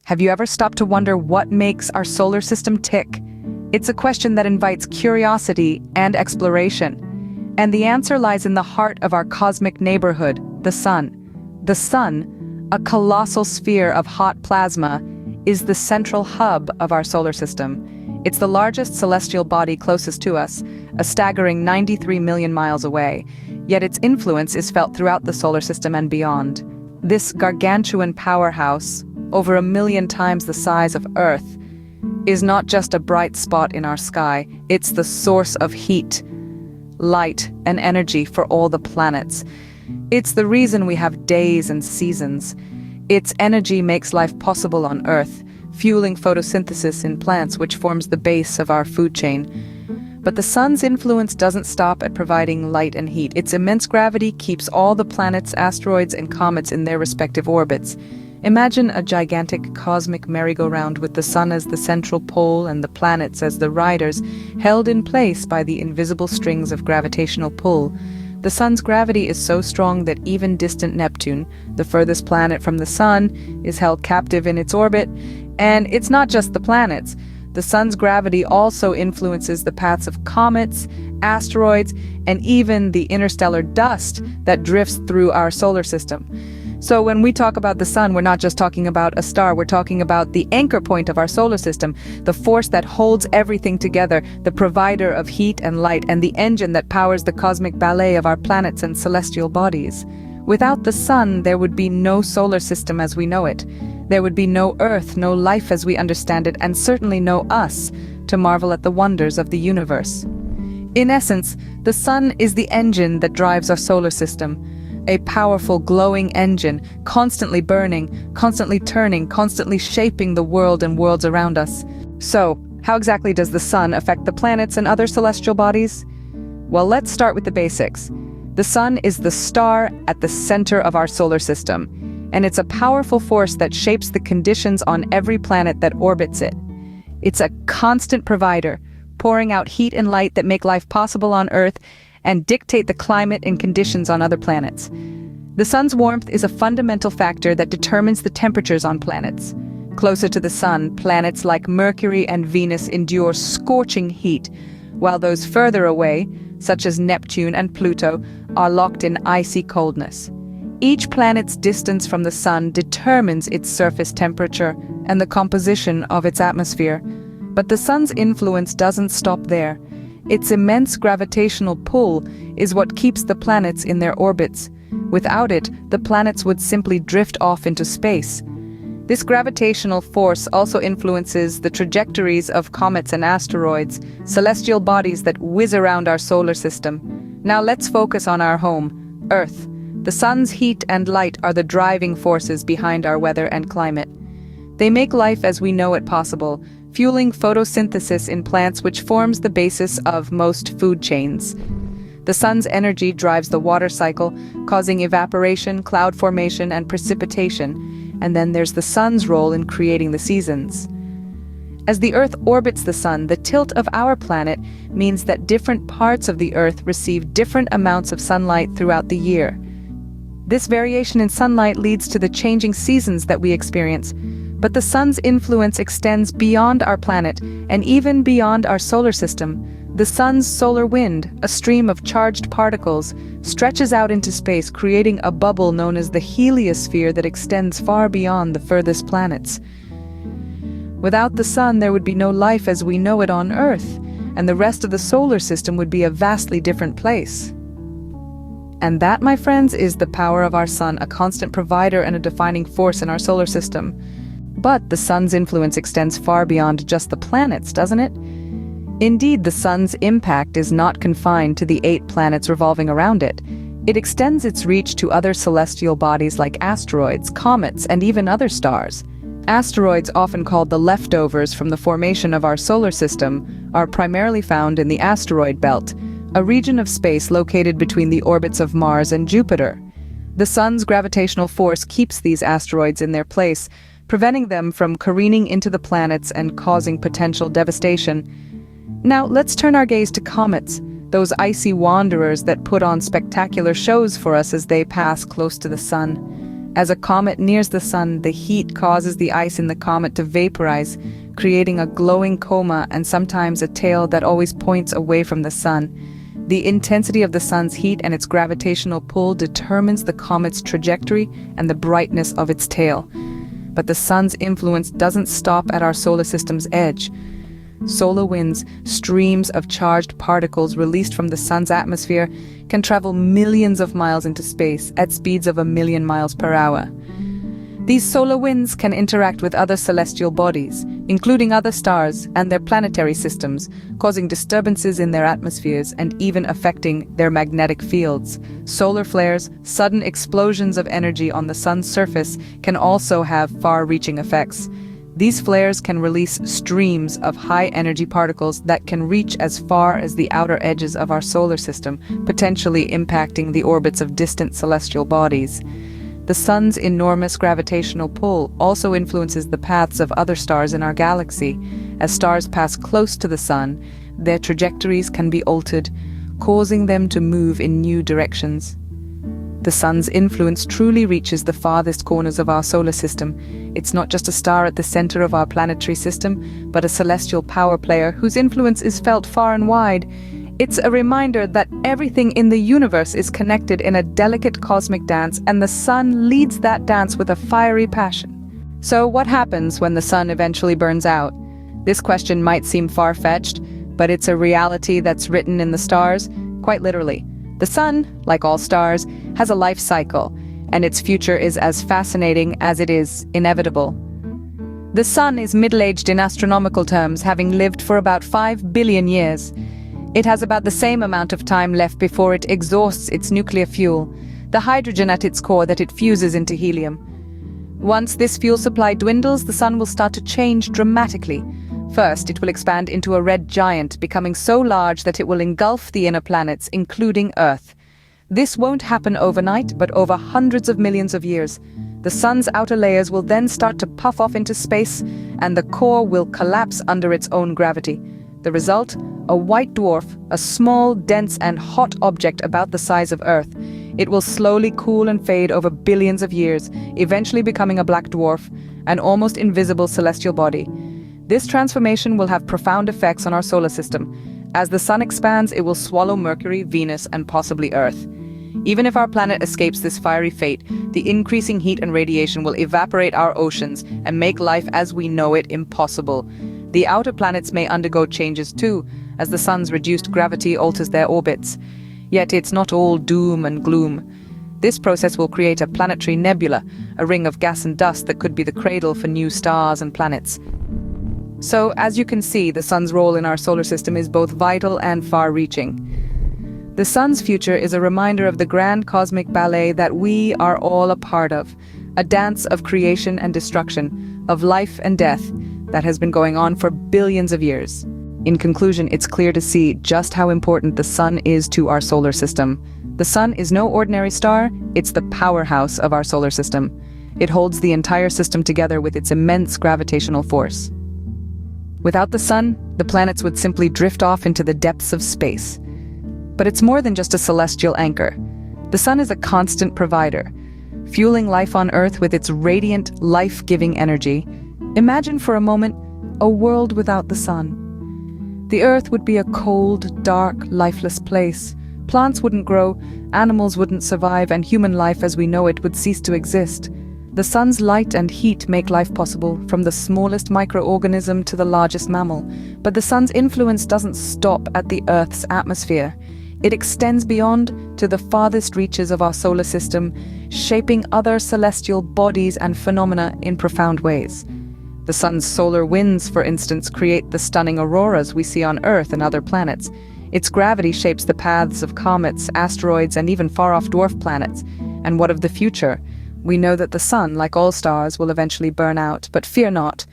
Have you ever stopped to wonder what makes our solar system tick? It's a question that invites curiosity and exploration. And the answer lies in the heart of our cosmic neighborhood, the sun. The sun, a colossal sphere of hot plasma, is the central hub of our solar system. It's the largest celestial body closest to us, a staggering 93 million miles away, yet its influence is felt throughout the solar system and beyond. This gargantuan powerhouse, over 1 million times the size of Earth, is not just a bright spot in our sky, it's the source of heat, light, and energy for all the planets. It's the reason we have days and seasons. Its energy makes life possible on Earth, fueling photosynthesis in plants, which forms the base of our food chain. But the sun's influence doesn't stop at providing light and heat. Its immense gravity keeps all the planets, asteroids, and comets in their respective orbits. Imagine a gigantic cosmic merry-go-round with the sun as the central pole and the planets as the riders, held in place by the invisible strings of gravitational pull. The sun's gravity is so strong that even distant Neptune, the furthest planet from the sun, is held captive in its orbit. And it's not just the planets. The sun's gravity also influences the paths of comets, asteroids, and even the interstellar dust that drifts through our solar system. So when we talk about the sun, we're not just talking about a star, we're talking about the anchor point of our solar system, the force that holds everything together, the provider of heat and light, and the engine that powers the cosmic ballet of our planets and celestial bodies. Without the sun, there would be no solar system as we know it. There would be no Earth, no life as we understand it, and certainly no us to marvel at the wonders of the universe. In essence, the sun is the engine that drives our solar system. A powerful, glowing engine, constantly burning, constantly turning, constantly shaping the world and worlds around us. So, how exactly does the sun affect the planets and other celestial bodies? Well, let's start with the basics. The sun is the star at the center of our solar system, and it's a powerful force that shapes the conditions on every planet that orbits it. It's a constant provider, pouring out heat and light that make life possible on Earth and dictate the climate and conditions on other planets. The sun's warmth is a fundamental factor that determines the temperatures on planets. Closer to the sun, planets like Mercury and Venus endure scorching heat, while those further away, such as Neptune and Pluto, are locked in icy coldness. Each planet's distance from the sun determines its surface temperature and the composition of its atmosphere. But the sun's influence doesn't stop there. Its immense gravitational pull is what keeps the planets in their orbits. Without it, the planets would simply drift off into space. This gravitational force also influences the trajectories of comets and asteroids, celestial bodies that whiz around our solar system. Now let's focus on our home, Earth. The sun's heat and light are the driving forces behind our weather and climate. They make life as we know it possible, fueling photosynthesis in plants, which forms the basis of most food chains. The sun's energy drives the water cycle, causing evaporation, cloud formation, and precipitation. And then there's the sun's role in creating the seasons. As the Earth orbits the sun, the tilt of our planet means that different parts of the Earth receive different amounts of sunlight throughout the year. This variation in sunlight leads to the changing seasons that we experience. But the sun's influence extends beyond our planet and even beyond our solar system. The sun's solar wind, a stream of charged particles, stretches out into space, creating a bubble known as the heliosphere that extends far beyond the furthest planets. Without the sun, there would be no life as we know it on Earth, and the rest of the solar system would be a vastly different place. And that, my friends, is the power of our sun, a constant provider and a defining force in our solar system. But the sun's influence extends far beyond just the planets, doesn't it? Indeed, the sun's impact is not confined to the 8 planets revolving around it. It extends its reach to other celestial bodies like asteroids, comets, and even other stars. Asteroids, often called the leftovers from the formation of our solar system, are primarily found in the asteroid belt, a region of space located between the orbits of Mars and Jupiter. The sun's gravitational force keeps these asteroids in their place, preventing them from careening into the planets and causing potential devastation. Now, let's turn our gaze to comets, those icy wanderers that put on spectacular shows for us as they pass close to the sun. As a comet nears the sun, the heat causes the ice in the comet to vaporize, creating a glowing coma and sometimes a tail that always points away from the sun. The intensity of the sun's heat and its gravitational pull determines the comet's trajectory and the brightness of its tail. But the sun's influence doesn't stop at our solar system's edge. Solar winds, streams of charged particles released from the sun's atmosphere, can travel millions of miles into space at speeds of 1,000,000 miles per hour. These solar winds can interact with other celestial bodies, including other stars and their planetary systems, causing disturbances in their atmospheres and even affecting their magnetic fields. Solar flares, sudden explosions of energy on the sun's surface, can also have far-reaching effects. These flares can release streams of high-energy particles that can reach as far as the outer edges of our solar system, potentially impacting the orbits of distant celestial bodies. The sun's enormous gravitational pull also influences the paths of other stars in our galaxy. As stars pass close to the sun, their trajectories can be altered, causing them to move in new directions. The sun's influence truly reaches the farthest corners of our solar system. It's not just a star at the center of our planetary system, but a celestial power player whose influence is felt far and wide. It's a reminder that everything in the universe is connected in a delicate cosmic dance, and the sun leads that dance with a fiery passion. So what happens when the sun eventually burns out? This question might seem far-fetched, but it's a reality that's written in the stars, quite literally. The sun, like all stars, has a life cycle, and its future is as fascinating as it is inevitable. The sun is middle-aged in astronomical terms, having lived for about 5 billion years. It has about the same amount of time left before it exhausts its nuclear fuel, the hydrogen at its core that it fuses into helium. Once this fuel supply dwindles, the sun will start to change dramatically. First, it will expand into a red giant, becoming so large that it will engulf the inner planets, including Earth. This won't happen overnight, but over hundreds of millions of years. The sun's outer layers will then start to puff off into space, and the core will collapse under its own gravity. The result? A white dwarf, a small, dense, and hot object about the size of Earth. It will slowly cool and fade over billions of years, eventually becoming a black dwarf, an almost invisible celestial body. This transformation will have profound effects on our solar system. As the sun expands, it will swallow Mercury, Venus, and possibly Earth. Even if our planet escapes this fiery fate, the increasing heat and radiation will evaporate our oceans and make life as we know it impossible. The outer planets may undergo changes too, as the sun's reduced gravity alters their orbits. Yet it's not all doom and gloom. This process will create a planetary nebula, a ring of gas and dust that could be the cradle for new stars and planets. So, as you can see, the sun's role in our solar system is both vital and far-reaching. The sun's future is a reminder of the grand cosmic ballet that we are all a part of, a dance of creation and destruction, of life and death, that has been going on for billions of years. In conclusion, it's clear to see just how important the sun is to our solar system. The sun is no ordinary star, it's the powerhouse of our solar system. It holds the entire system together with its immense gravitational force. Without the sun, the planets would simply drift off into the depths of space. But it's more than just a celestial anchor. The sun is a constant provider, fueling life on Earth with its radiant, life-giving energy. Imagine for a moment a world without the sun. The Earth would be a cold, dark, lifeless place. Plants wouldn't grow, animals wouldn't survive, and human life as we know it would cease to exist. The sun's light and heat make life possible, from the smallest microorganism to the largest mammal. But the sun's influence doesn't stop at the Earth's atmosphere. It extends beyond to the farthest reaches of our solar system, shaping other celestial bodies and phenomena in profound ways. The sun's solar winds, for instance, create the stunning auroras we see on Earth and other planets. Its gravity shapes the paths of comets, asteroids, and even far-off dwarf planets. And what of the future? We know that the sun, like all stars, will eventually burn out, but fear not.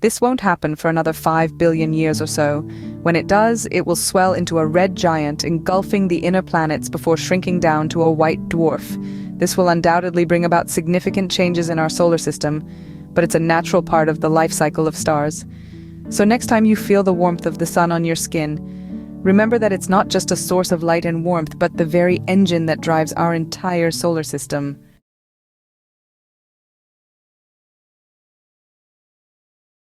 This won't happen for another 5 billion years or so. When it does, it will swell into a red giant, engulfing the inner planets before shrinking down to a white dwarf. This will undoubtedly bring about significant changes in our solar system, but it's a natural part of the life cycle of stars. So next time you feel the warmth of the sun on your skin, remember that it's not just a source of light and warmth, but the very engine that drives our entire solar system.